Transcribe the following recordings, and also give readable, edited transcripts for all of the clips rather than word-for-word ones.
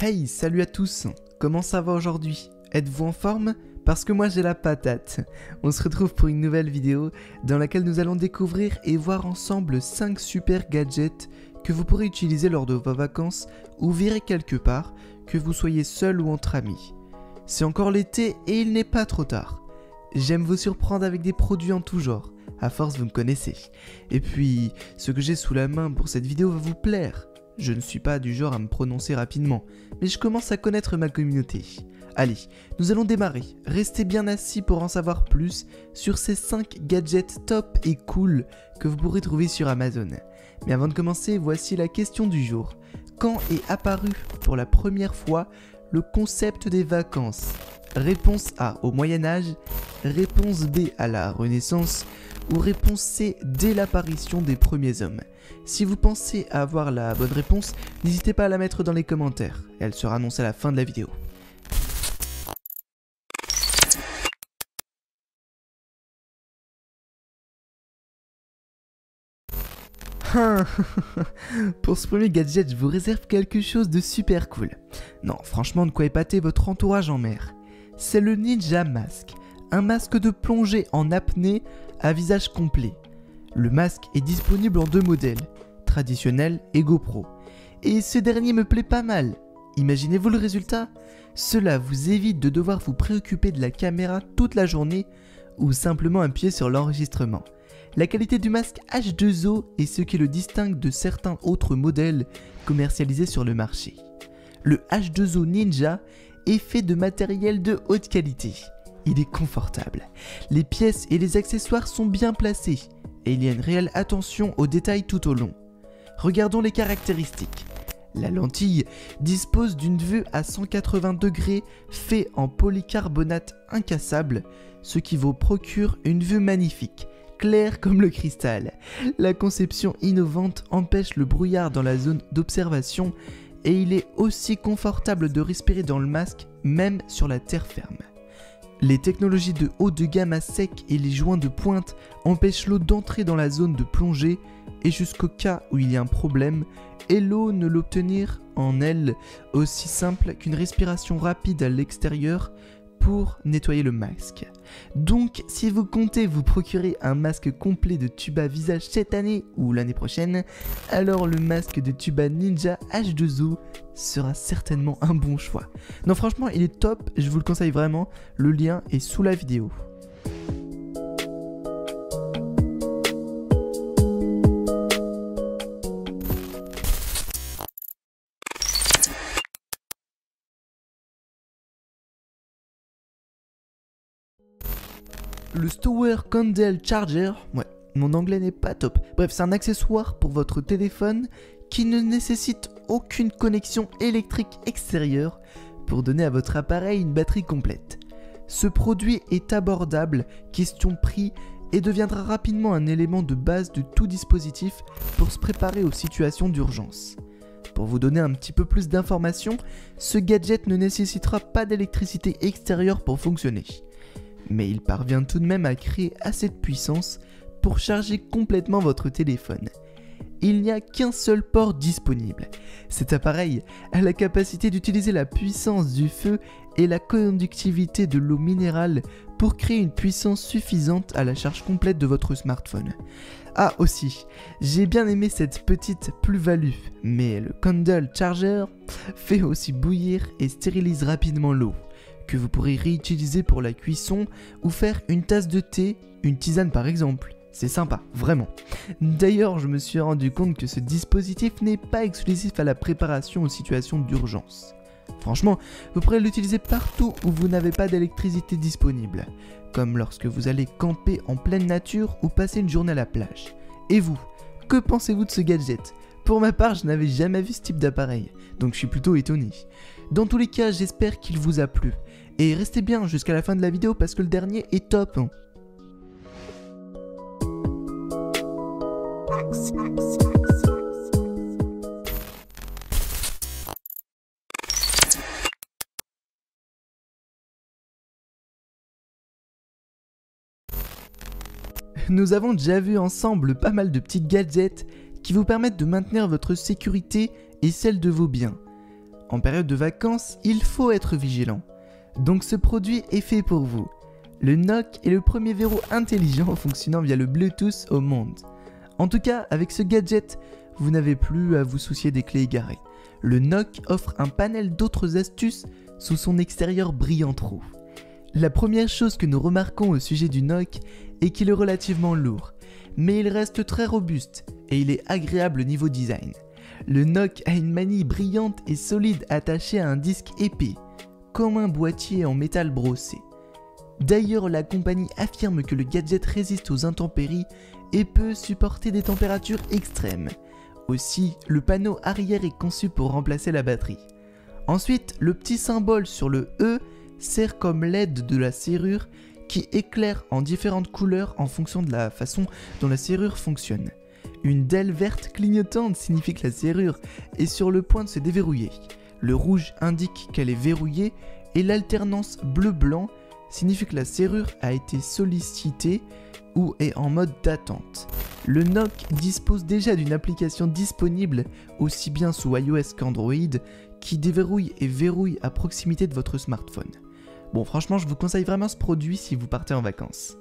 Hey, salut à tous, comment ça va aujourd'hui? Êtes-vous en forme? Parce que moi j'ai la patate. On se retrouve pour une nouvelle vidéo dans laquelle nous allons découvrir et voir ensemble 5 super gadgets que vous pourrez utiliser lors de vos vacances ou virer quelque part, que vous soyez seul ou entre amis. C'est encore l'été et il n'est pas trop tard. J'aime vous surprendre avec des produits en tout genre, à force vous me connaissez. Et puis, ce que j'ai sous la main pour cette vidéo va vous plaire. Je ne suis pas du genre à me prononcer rapidement, mais je commence à connaître ma communauté. Allez, nous allons démarrer. Restez bien assis pour en savoir plus sur ces 5 gadgets top et cool que vous pourrez trouver sur Amazon. Mais avant de commencer, voici la question du jour. Quand est apparu pour la première fois le concept des vacances? Réponse A, au Moyen-Âge, réponse B, à la Renaissance, ou réponse C, dès l'apparition des premiers hommes. Si vous pensez avoir la bonne réponse, n'hésitez pas à la mettre dans les commentaires, elle sera annoncée à la fin de la vidéo. Pour ce premier gadget, je vous réserve quelque chose de super cool. Non, franchement, de quoi épater votre entourage en mer. C'est le Ninja Mask, un masque de plongée en apnée à visage complet. Le masque est disponible en 2 modèles, traditionnel et GoPro. Et ce dernier me plaît pas mal. Imaginez-vous le résultat? Cela vous évite de devoir vous préoccuper de la caméra toute la journée ou simplement appuyer sur l'enregistrement. La qualité du masque H2O est ce qui le distingue de certains autres modèles commercialisés sur le marché. Le H2O Ninja est fait de matériel de haute qualité. Il est confortable. Les pièces et les accessoires sont bien placés et il y a une réelle attention aux détails tout au long. Regardons les caractéristiques. La lentille dispose d'une vue à 180 degrés fait en polycarbonate incassable, ce qui vous procure une vue magnifique, claire comme le cristal. La conception innovante empêche le brouillard dans la zone d'observation et il est aussi confortable de respirer dans le masque, même sur la terre ferme. Les technologies de haut de gamme à sec et les joints de pointe empêchent l'eau d'entrer dans la zone de plongée et jusqu'au cas où il y a un problème, et l'eau ne l'obtenir en elle aussi simple qu'une respiration rapide à l'extérieur pour nettoyer le masque. Donc si vous comptez vous procurer un masque complet de tuba visage cette année ou l'année prochaine, alors le masque de tuba Ninja H2O sera certainement un bon choix. Non, franchement il est top, je vous le conseille vraiment, le lien est sous la vidéo. Le Stower Candle Charger, ouais, mon anglais n'est pas top. Bref, c'est un accessoire pour votre téléphone qui ne nécessite aucune connexion électrique extérieure pour donner à votre appareil une batterie complète. Ce produit est abordable, question prix, et deviendra rapidement un élément de base de tout dispositif pour se préparer aux situations d'urgence. Pour vous donner un petit peu plus d'informations, ce gadget ne nécessitera pas d'électricité extérieure pour fonctionner. Mais il parvient tout de même à créer assez de puissance pour charger complètement votre téléphone. Il n'y a qu'un seul port disponible. Cet appareil a la capacité d'utiliser la puissance du feu et la conductivité de l'eau minérale pour créer une puissance suffisante à la charge complète de votre smartphone. Ah aussi, j'ai bien aimé cette petite plus-value, mais le Candle Charger fait aussi bouillir et stérilise rapidement l'eau, que vous pourrez réutiliser pour la cuisson ou faire une tasse de thé, une tisane par exemple. C'est sympa, vraiment. D'ailleurs, je me suis rendu compte que ce dispositif n'est pas exclusif à la préparation aux situations d'urgence. Franchement, vous pourrez l'utiliser partout où vous n'avez pas d'électricité disponible, comme lorsque vous allez camper en pleine nature ou passer une journée à la plage. Et vous, que pensez-vous de ce gadget? Pour ma part, je n'avais jamais vu ce type d'appareil, donc je suis plutôt étonné. Dans tous les cas, j'espère qu'il vous a plu. Et restez bien jusqu'à la fin de la vidéo parce que le dernier est top. Nous avons déjà vu ensemble pas mal de petits gadgets qui vous permettent de maintenir votre sécurité et celle de vos biens. En période de vacances, il faut être vigilant. Donc ce produit est fait pour vous. Le Nock est le premier verrou intelligent fonctionnant via le Bluetooth au monde. En tout cas, avec ce gadget, vous n'avez plus à vous soucier des clés égarées. Le Nock offre un panel d'autres astuces sous son extérieur brillant trou. La première chose que nous remarquons au sujet du Nock est qu'il est relativement lourd, mais il reste très robuste et il est agréable niveau design. Le Nock a une manille brillante et solide attachée à un disque épais, comme un boîtier en métal brossé. D'ailleurs, la compagnie affirme que le gadget résiste aux intempéries et peut supporter des températures extrêmes. Aussi, le panneau arrière est conçu pour remplacer la batterie. Ensuite, le petit symbole sur le E sert comme LED de la serrure qui éclaire en différentes couleurs en fonction de la façon dont la serrure fonctionne. Une dalle verte clignotante signifie que la serrure est sur le point de se déverrouiller. Le rouge indique qu'elle est verrouillée et l'alternance bleu-blanc signifie que la serrure a été sollicitée ou est en mode d'attente. Le Nock dispose déjà d'une application disponible aussi bien sous iOS qu'Android qui déverrouille et verrouille à proximité de votre smartphone. Bon, franchement, je vous conseille vraiment ce produit si vous partez en vacances.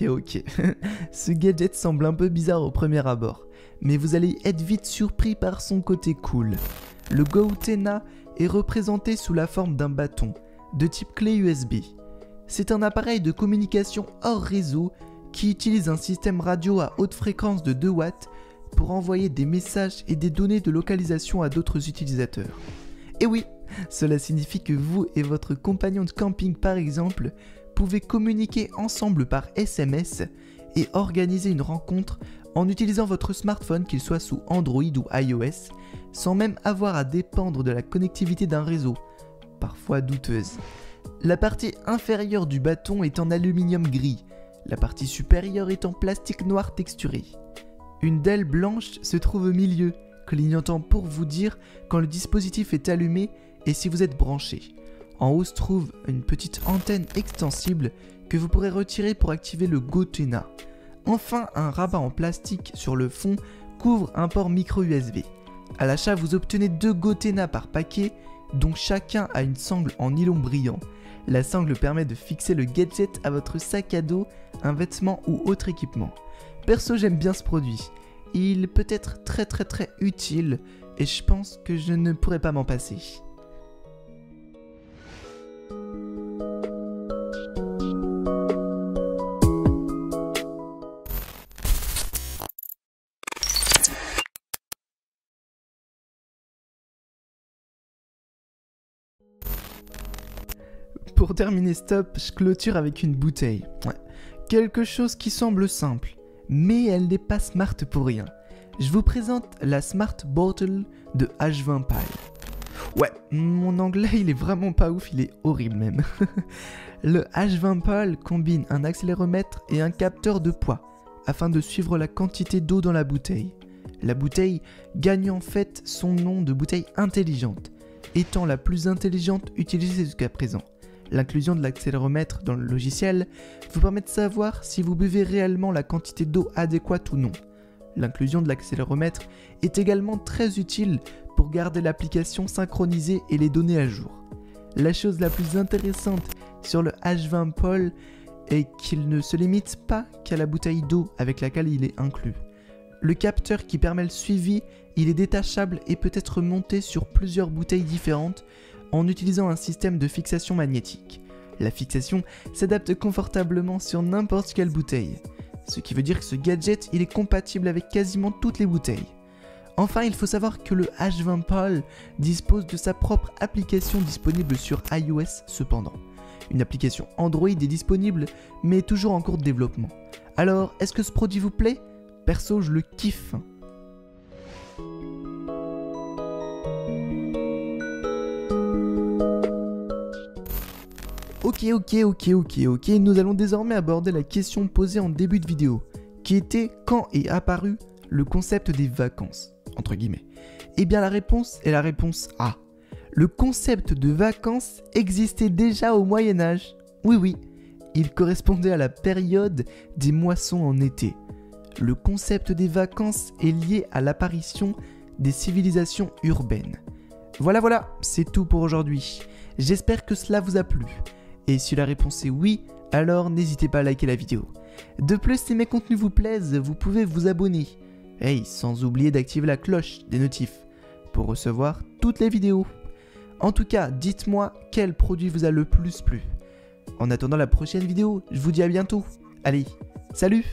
Ok. Ce gadget semble un peu bizarre au premier abord, mais vous allez être vite surpris par son côté cool. Le GoTena est représenté sous la forme d'un bâton, de type clé USB. C'est un appareil de communication hors réseau qui utilise un système radio à haute fréquence de 2 watts pour envoyer des messages et des données de localisation à d'autres utilisateurs. Et oui, cela signifie que vous et votre compagnon de camping par exemple pouvez communiquer ensemble par SMS et organiser une rencontre en utilisant votre smartphone, qu'il soit sous Android ou iOS, sans même avoir à dépendre de la connectivité d'un réseau, parfois douteuse. La partie inférieure du bâton est en aluminium gris, la partie supérieure est en plastique noir texturé. Une dalle blanche se trouve au milieu, clignotant pour vous dire quand le dispositif est allumé et si vous êtes branché. En haut se trouve une petite antenne extensible que vous pourrez retirer pour activer le GoTena. Enfin, un rabat en plastique sur le fond couvre un port micro USB. À l'achat, vous obtenez 2 GoTena par paquet, dont chacun a une sangle en nylon brillant. La sangle permet de fixer le gadget à votre sac à dos, un vêtement ou autre équipement. Perso, j'aime bien ce produit. Il peut être très utile et je pense que je ne pourrais pas m'en passer. Pour terminer stop, je clôture avec une bouteille. Quelque chose qui semble simple, mais elle n'est pas smart pour rien. Je vous présente la Smart Bottle de H20 Pal. Ouais, mon anglais il est vraiment pas ouf, il est horrible même. Le H20 Pal combine un accéléromètre et un capteur de poids afin de suivre la quantité d'eau dans la bouteille. La bouteille gagne en fait son nom de bouteille intelligente, étant la plus intelligente utilisée jusqu'à présent. L'inclusion de l'accéléromètre dans le logiciel vous permet de savoir si vous buvez réellement la quantité d'eau adéquate ou non. L'inclusion de l'accéléromètre est également très utile pour garder l'application synchronisée et les données à jour. La chose la plus intéressante sur le H20 Pal est qu'il ne se limite pas qu'à la bouteille d'eau avec laquelle il est inclus. Le capteur qui permet le suivi, il est détachable et peut être monté sur plusieurs bouteilles différentes en utilisant un système de fixation magnétique. La fixation s'adapte confortablement sur n'importe quelle bouteille, ce qui veut dire que ce gadget il est compatible avec quasiment toutes les bouteilles. Enfin, il faut savoir que le H20 Pal dispose de sa propre application disponible sur iOS cependant. Une application Android est disponible, mais toujours en cours de développement. Alors, est-ce que ce produit vous plaît ? Perso, je le kiffe. Ok, nous allons désormais aborder la question posée en début de vidéo, qui était quand est apparue le concept des vacances, entre guillemets? Eh bien la réponse est la réponse A. Le concept de vacances existait déjà au Moyen-Âge. Oui, il correspondait à la période des moissons en été. Le concept des vacances est lié à l'apparition des civilisations urbaines. Voilà, c'est tout pour aujourd'hui. J'espère que cela vous a plu. Et si la réponse est oui, alors n'hésitez pas à liker la vidéo. De plus, si mes contenus vous plaisent, vous pouvez vous abonner. Hey, sans oublier d'activer la cloche des notifs pour recevoir toutes les vidéos. En tout cas, dites-moi quel produit vous a le plus plu. En attendant la prochaine vidéo, je vous dis à bientôt. Allez, salut!